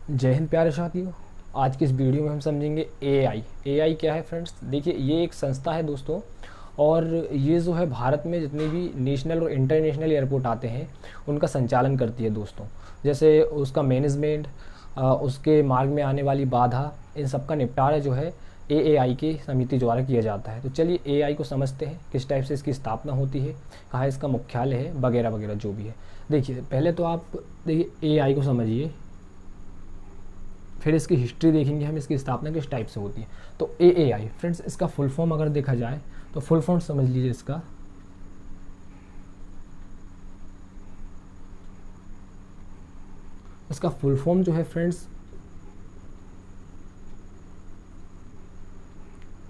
जय हिंद प्यारे साथियों। आज की इस वीडियो में हम समझेंगे एआई। एआई क्या है फ्रेंड्स? देखिए, ये एक संस्था है दोस्तों, और ये जो है भारत में जितने भी नेशनल और इंटरनेशनल एयरपोर्ट आते हैं उनका संचालन करती है दोस्तों। जैसे उसका मैनेजमेंट, उसके मार्ग में आने वाली बाधा, इन सब का निपटारा जो है एएआई की समिति द्वारा किया जाता है। तो चलिए एआई को समझते हैं, किस टाइप से इसकी स्थापना होती है, कहाँ इसका मुख्यालय है, वगैरह वगैरह जो भी है। देखिए, पहले तो आप देखिए एआई को समझिए, फिर इसकी हिस्ट्री देखेंगे हम, इसकी स्थापना किस टाइप से होती है। तो ए आई फ्रेंड्स, इसका फुल फॉर्म अगर देखा जाए तो फुल फॉर्म समझ लीजिए इसका। इसका फुल फॉर्म जो है friends,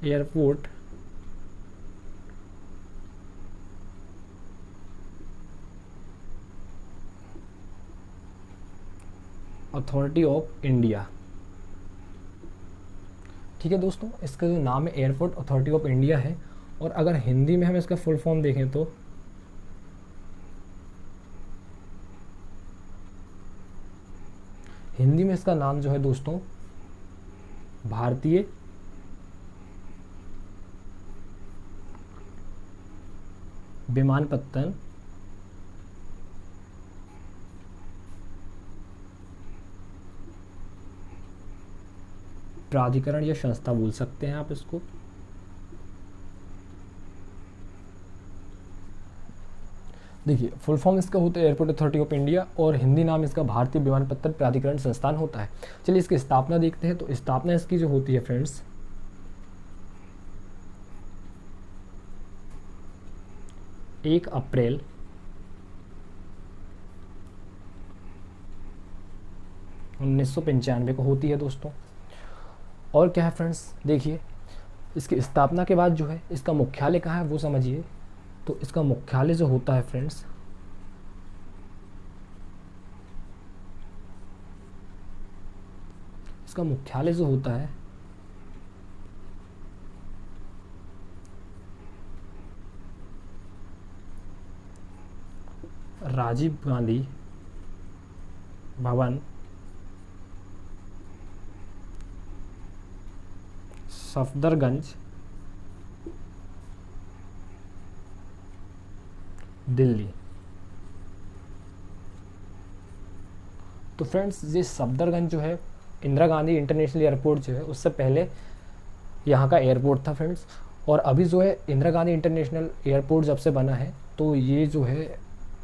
airport authority of India. ठीक है दोस्तों, इसका जो नाम है एयरपोर्ट अथॉरिटी ऑफ इंडिया है। और अगर हिंदी में हम इसका फुल फॉर्म देखें तो हिंदी में इसका नाम जो है दोस्तों, भारतीय विमानपत्तन प्राधिकरण या संस्था बोल सकते हैं आप इसको। देखिए, फुल फॉर्म इसका होता है एयरपोर्ट अथॉरिटी ऑफ इंडिया, और हिंदी नाम इसका भारतीय विमानपत्तन प्राधिकरण संस्थान होता है। चलिए इसकी स्थापना देखते हैं। तो स्थापना इसकी जो होती है फ्रेंड्स, 1 अप्रैल 1995 को होती है दोस्तों। और क्या है फ्रेंड्स, देखिए इसकी स्थापना के बाद जो है इसका मुख्यालय कहाँ है वो समझिए। तो इसका मुख्यालय जो होता है फ्रेंड्स, इसका मुख्यालय जो होता है राजीव गांधी भवन, सफदरगंज, दिल्ली। तो फ्रेंड्स, ये सफदरगंज जो है इंदिरा गांधी इंटरनेशनल एयरपोर्ट जो है उससे पहले यहाँ का एयरपोर्ट था फ्रेंड्स। और अभी जो है इंदिरा गांधी इंटरनेशनल एयरपोर्ट जब से बना है तो ये जो है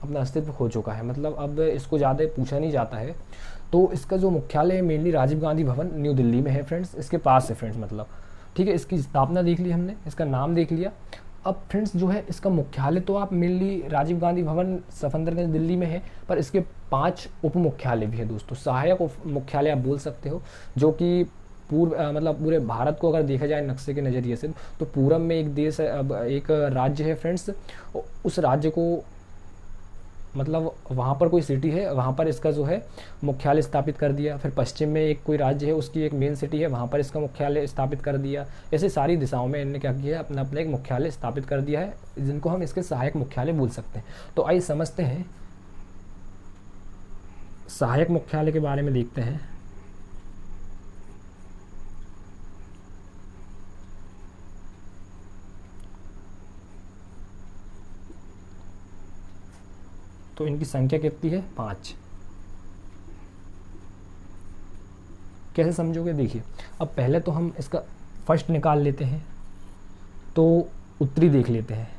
अपना अस्तित्व खो चुका है, मतलब अब इसको ज़्यादा पूछा नहीं जाता है। तो इसका जो मुख्यालय है मेनली राजीव गांधी भवन न्यू दिल्ली में है फ्रेंड्स, इसके पास है फ्रेंड्स, मतलब ठीक है। इसकी स्थापना देख ली हमने, इसका नाम देख लिया। अब फ्रेंड्स जो है इसका मुख्यालय तो आप मेनली राजीव गांधी भवन सफदरगंज दिल्ली में है, पर इसके 5 उप मुख्यालय भी है दोस्तों, सहायक उप मुख्यालय आप बोल सकते हो, जो कि मतलब पूरे भारत को अगर देखा जाए नक्शे के नज़रिए से तो पूरब में एक देश है, अब एक राज्य है फ्रेंड्स। उस राज्य को मतलब वहाँ पर कोई सिटी है, वहाँ पर इसका जो है मुख्यालय स्थापित कर दिया। फिर पश्चिम में एक कोई राज्य है, उसकी एक मेन सिटी है, वहाँ पर इसका मुख्यालय स्थापित कर दिया। ऐसे सारी दिशाओं में इन्होंने क्या किया है, अपना अपना एक मुख्यालय स्थापित कर दिया है, जिनको हम इसके सहायक मुख्यालय बोल सकते हैं। तो आइए समझते हैं, सहायक मुख्यालय के बारे में देखते हैं। तो इनकी संख्या कितनी है? 5। कैसे समझोगे? देखिए, अब पहले तो हम इसका फर्स्ट निकाल लेते हैं, तो उत्तरी देख लेते हैं।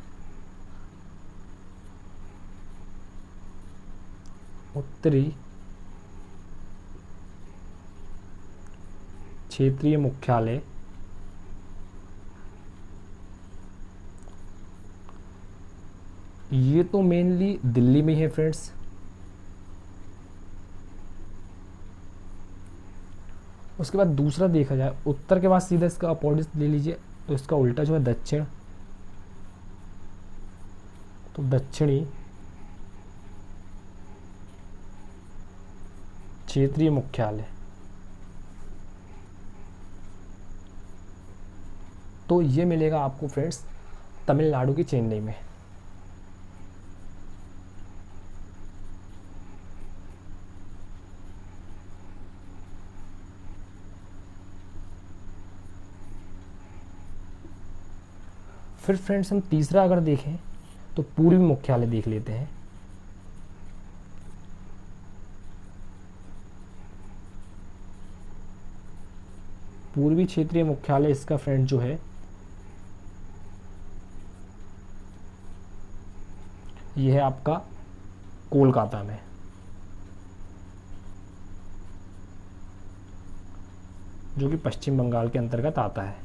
उत्तरी क्षेत्रीय मुख्यालय ये तो मेनली दिल्ली में है फ्रेंड्स। उसके बाद दूसरा देखा जाए, उत्तर के बाद सीधा इसका अपोजिट ले लीजिए, तो इसका उल्टा जो है दक्षिण, तो दक्षिणी क्षेत्रीय मुख्यालय, तो ये मिलेगा आपको फ्रेंड्स तमिलनाडु की चेन्नई में। फिर फ्रेंड्स हम तीसरा अगर देखें तो पूर्वी मुख्यालय देख लेते हैं। पूर्वी क्षेत्रीय मुख्यालय इसका फ्रेंड जो है ये है आपका कोलकाता में। जो कि पश्चिम बंगाल के अंतर्गत आता है।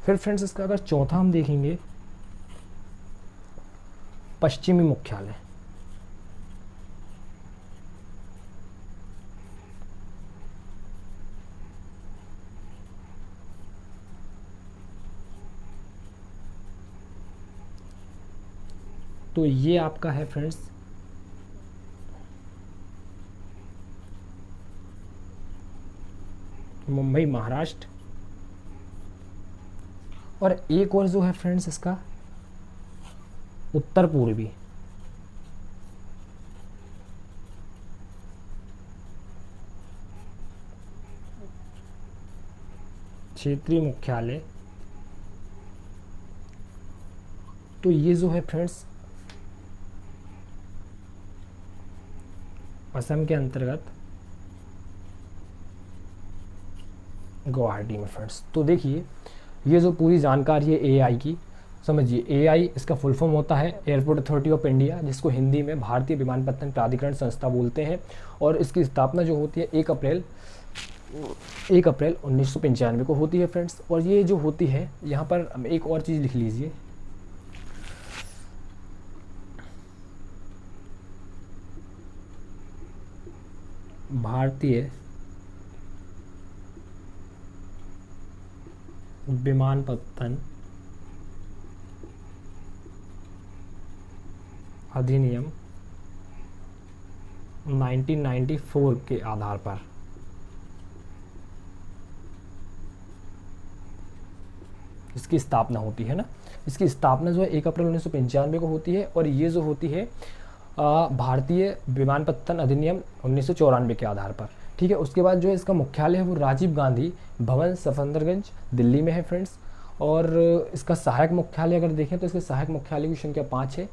फिर फ्रेंड्स इसका अगर चौथा हम देखेंगे पश्चिमी मुख्यालय। तो ये आपका है फ्रेंड्स मुंबई महाराष्ट्र। और एक और जो है फ्रेंड्स इसका उत्तर पूर्वी। क्षेत्रीय मुख्यालय तो ये जो है फ्रेंड्स असम के अंतर्गत गुवाहाटी में फ्रेंड्स। तो देखिए ये जो पूरी जानकारी है एआई की, समझिए एआई इसका फुल फॉर्म होता है एयरपोर्ट अथॉरिटी ऑफ इंडिया, जिसको हिंदी में भारतीय विमानपत्तन प्राधिकरण संस्था बोलते हैं। और इसकी स्थापना जो होती है 1 अप्रैल 1995 को होती है फ्रेंड्स। और ये जो होती है यहाँ पर एक और चीज़ लिख लीजिए, भारतीय विमानपत्तन अधिनियम 1994 के आधार पर इसकी स्थापना होती है ना। इसकी स्थापना जो है 1 अप्रैल 1995 को होती है। और ये जो होती है भारतीय विमानपत्तन अधिनियम 1994 के आधार पर, ठीक है। उसके बाद जो है इसका मुख्यालय है वो राजीव गांधी भवन सफदरगंज दिल्ली में है फ्रेंड्स। और इसका सहायक मुख्यालय अगर देखें तो इसके सहायक मुख्यालय की संख्या 5 है,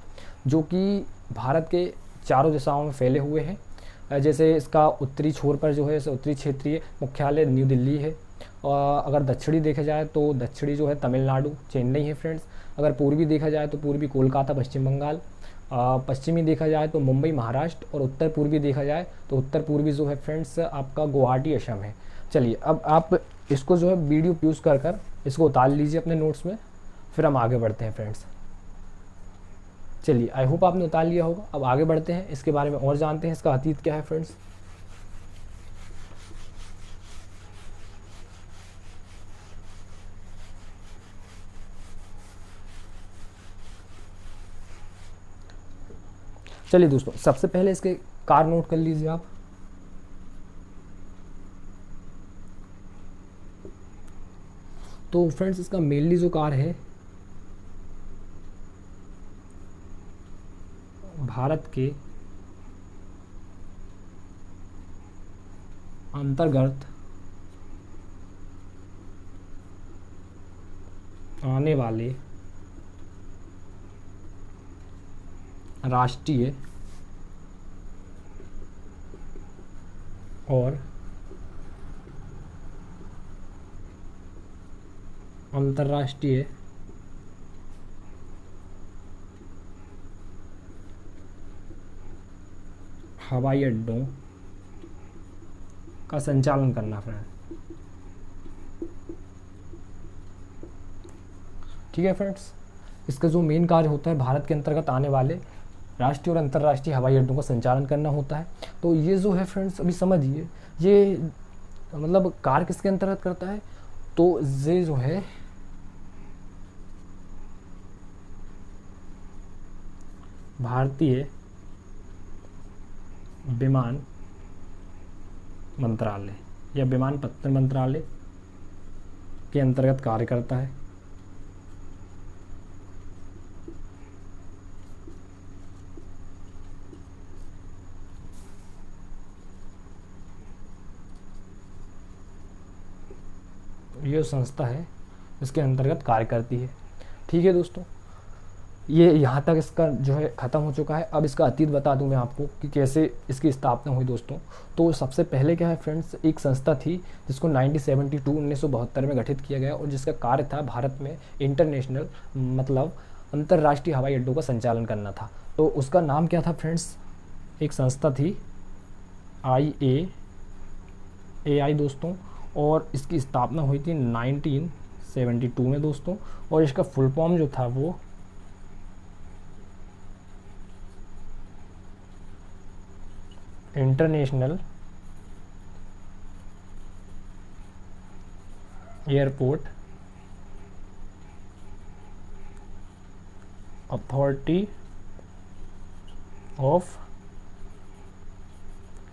जो कि भारत के चारों दिशाओं में फैले हुए हैं। जैसे इसका उत्तरी छोर पर जो है उत्तरी क्षेत्रीय मुख्यालय न्यू दिल्ली है। और अगर दक्षिणी देखा जाए तो दक्षिणी जो है तमिलनाडु चेन्नई है फ्रेंड्स। अगर पूर्वी देखा जाए तो पूर्वी कोलकाता पश्चिम बंगाल। पश्चिमी देखा जाए तो मुंबई महाराष्ट्र। और उत्तर पूर्वी देखा जाए तो उत्तर पूर्वी जो है फ्रेंड्स आपका गुवाहाटी असम है। चलिए अब आप इसको जो है वीडियो यूज़ कर इसको उतार लीजिए अपने नोट्स में, फिर हम आगे बढ़ते हैं फ्रेंड्स। चलिए आई होप आपने उतार लिया होगा। अब आगे बढ़ते हैं, इसके बारे में और जानते हैं इसका अतीत क्या है फ्रेंड्स। चलिए दोस्तों सबसे पहले इसके कार नोट कर लीजिए आप। तो फ्रेंड्स इसका मेनली जो कार है भारत के अंतर्गत आने वाले राष्ट्रीय और अंतर्राष्ट्रीय हवाई अड्डों का संचालन करना फ्रेंड, ठीक है फ्रेंड्स। इसका जो मेन कार्य होता है भारत के अंतर्गत आने वाले राष्ट्रीय और अंतर्राष्ट्रीय हवाई अड्डों का संचालन करना होता है। तो ये जो है फ्रेंड्स अभी समझिए ये मतलब कार किसके अंतर्गत करता है, तो ये जो है भारतीय विमान मंत्रालय या विमानपत्तन मंत्रालय के अंतर्गत कार्य करता है। ये संस्था है इसके अंतर्गत कार्य करती है। ठीक है दोस्तों, ये यहाँ तक इसका जो है ख़त्म हो चुका है। अब इसका अतीत बता दूँ मैं आपको कि कैसे इसकी स्थापना हुई दोस्तों। तो सबसे पहले क्या है फ्रेंड्स, एक संस्था थी जिसको 1972 में गठित किया गया और जिसका कार्य था भारत में इंटरनेशनल मतलब अंतर्राष्ट्रीय हवाई अड्डों का संचालन करना था। तो उसका नाम क्या था फ्रेंड्स, एक संस्था थी IAAI दोस्तों, और इसकी स्थापना हुई थी 1972 में दोस्तों। और इसका फुल फॉर्म जो था वो international airport authority of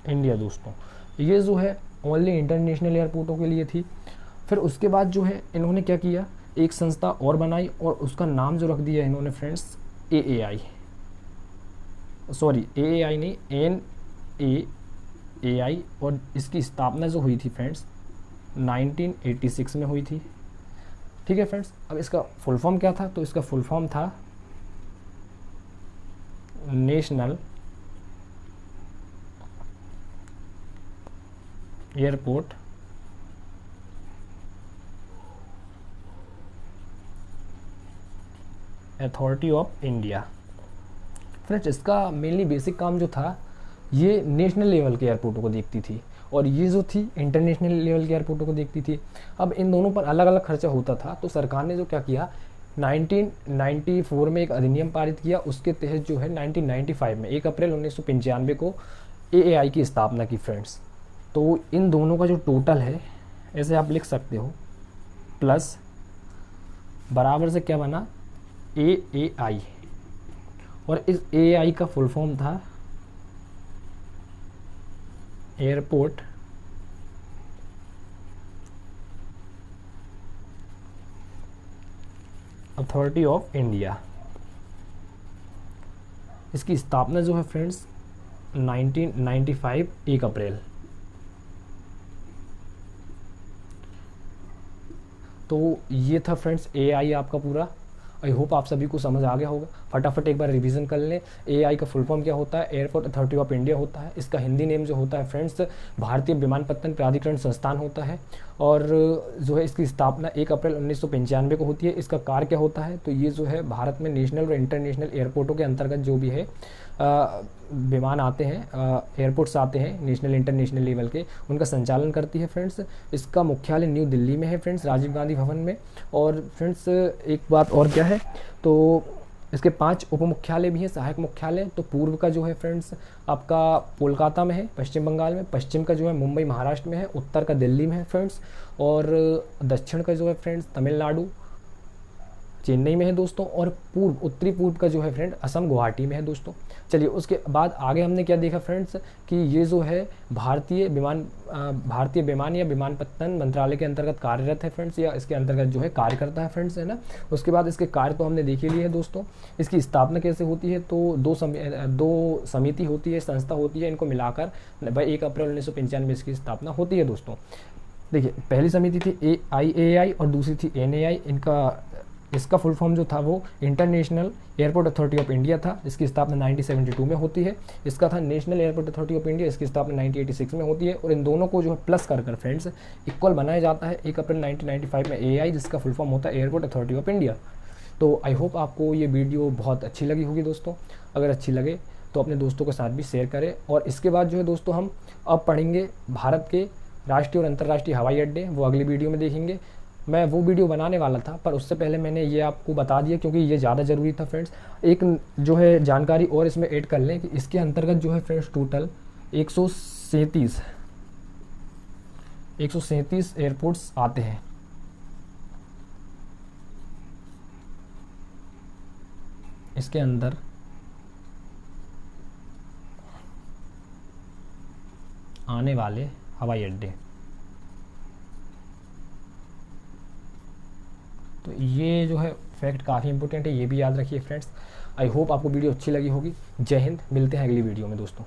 India दोस्तों। ये जो है ओनली इंटरनेशनल एयरपोर्टों के लिए थी। फिर उसके बाद जो है इन्होंने क्या किया, एक संस्था और बनाई और उसका नाम जो रख दिया इन्होंने फ्रेंड्स AAI, सॉरी AAI नहीं NAAI, और इसकी स्थापना जो हुई थी फ्रेंड्स 1986 में हुई थी। ठीक है फ्रेंड्स, अब इसका फुल फॉर्म क्या था, तो इसका फुल फॉर्म था national airport authority of India. Friends, इसका मेनली बेसिक काम जो था ये नेशनल लेवल के एयरपोर्टों को देखती थी और ये जो थी इंटरनेशनल लेवल के एयरपोर्टों को देखती थी। अब इन दोनों पर अलग अलग खर्चा होता था, तो सरकार ने जो क्या किया 1994 में एक अधिनियम पारित किया। उसके तहत जो है 1995 में 1 अप्रैल 1995 को AAI की स्थापना की फ्रेंड्स। तो इन दोनों का जो टोटल है ऐसे आप लिख सकते हो, प्लस बराबर से क्या बना AAI, और इस AAI का फुल फॉर्म था एयरपोर्ट अथॉरिटी ऑफ इंडिया। इसकी स्थापना जो है फ्रेंड्स 1995 1 अप्रैल। तो ये था फ्रेंड्स AAI आपका पूरा। आई होप आप सभी को समझ आ गया होगा। फटाफट एक बार रिवीजन कर लें। AAI का फुल फॉर्म क्या होता है, एयरपोर्ट अथॉरिटी ऑफ इंडिया होता है। इसका हिंदी नेम जो होता है फ्रेंड्स भारतीय विमानपत्तन प्राधिकरण संस्थान होता है, और जो है इसकी स्थापना 1 अप्रैल 1995 को होती है। इसका कार्य क्या होता है, तो ये जो है भारत में नेशनल और इंटरनेशनल एयरपोर्टों के अंतर्गत जो भी है विमान आते हैं, एयरपोर्ट्स आते हैं नेशनल इंटरनेशनल लेवल के, उनका संचालन करती है फ्रेंड्स। इसका मुख्यालय न्यू दिल्ली में है फ्रेंड्स, राजीव गांधी भवन में। और फ्रेंड्स एक बात और क्या है, तो इसके 5 उप मुख्यालय भी हैं, सहायक मुख्यालय। तो पूर्व का जो है फ्रेंड्स आपका कोलकाता में है पश्चिम बंगाल में, पश्चिम का जो है मुंबई महाराष्ट्र में है, उत्तर का दिल्ली में है फ्रेंड्स, और दक्षिण का जो है फ्रेंड्स तमिलनाडु चेन्नई में है दोस्तों, और उत्तरी पूर्व का जो है फ्रेंड असम गुवाहाटी में है दोस्तों। चलिए उसके बाद आगे हमने क्या देखा फ्रेंड्स कि ये जो है भारतीय विमान या विमानपत्तन मंत्रालय के अंतर्गत कार्यरत है फ्रेंड्स, या इसके अंतर्गत जो है कार्य करता है फ्रेंड्स, है ना। उसके बाद इसके कार्य तो हमने देख ही लिए है दोस्तों। इसकी स्थापना कैसे होती है, तो दो समिति होती है, संस्था होती है, इनको मिलाकर 1 अप्रैल 1995 इसकी स्थापना होती है दोस्तों। देखिए पहली समिति थी AIAI और दूसरी थी NAI। इसका फुल फॉर्म जो था वो international airport authority of India था। इसकी स्थापना 1972 में होती है। इसका था national airport authority of India, इसकी स्थापना 1986 में होती है। और इन दोनों को जो है प्लस कर फ्रेंड्स इक्वल बनाया जाता है 1 अप्रैल 1995 में AAI, जिसका फुल फॉर्म होता है एयरपोर्ट अथॉरिटी ऑफ इंडिया। तो आई होप आपको ये वीडियो बहुत अच्छी लगी होगी दोस्तों। अगर अच्छी लगे तो अपने दोस्तों के साथ भी शेयर करें। और इसके बाद जो है दोस्तों हम अब पढ़ेंगे भारत के राष्ट्रीय और अंतर्राष्ट्रीय हवाई अड्डे, वो अगली वीडियो में देखेंगे। मैं वो वीडियो बनाने वाला था, पर उससे पहले मैंने ये आपको बता दिया क्योंकि ये ज़्यादा ज़रूरी था फ्रेंड्स। एक जो है जानकारी और इसमें ऐड कर लें कि इसके अंतर्गत जो है फ्रेंड्स टोटल 137 एयरपोर्ट्स आते हैं। इसके अंदर आने वाले हवाई अड्डे, तो ये जो है फैक्ट काफ़ी इंपॉर्टेंट है, ये भी याद रखिए फ्रेंड्स। आई होप आपको वीडियो अच्छी लगी होगी। जय हिंद, मिलते हैं अगली वीडियो में दोस्तों।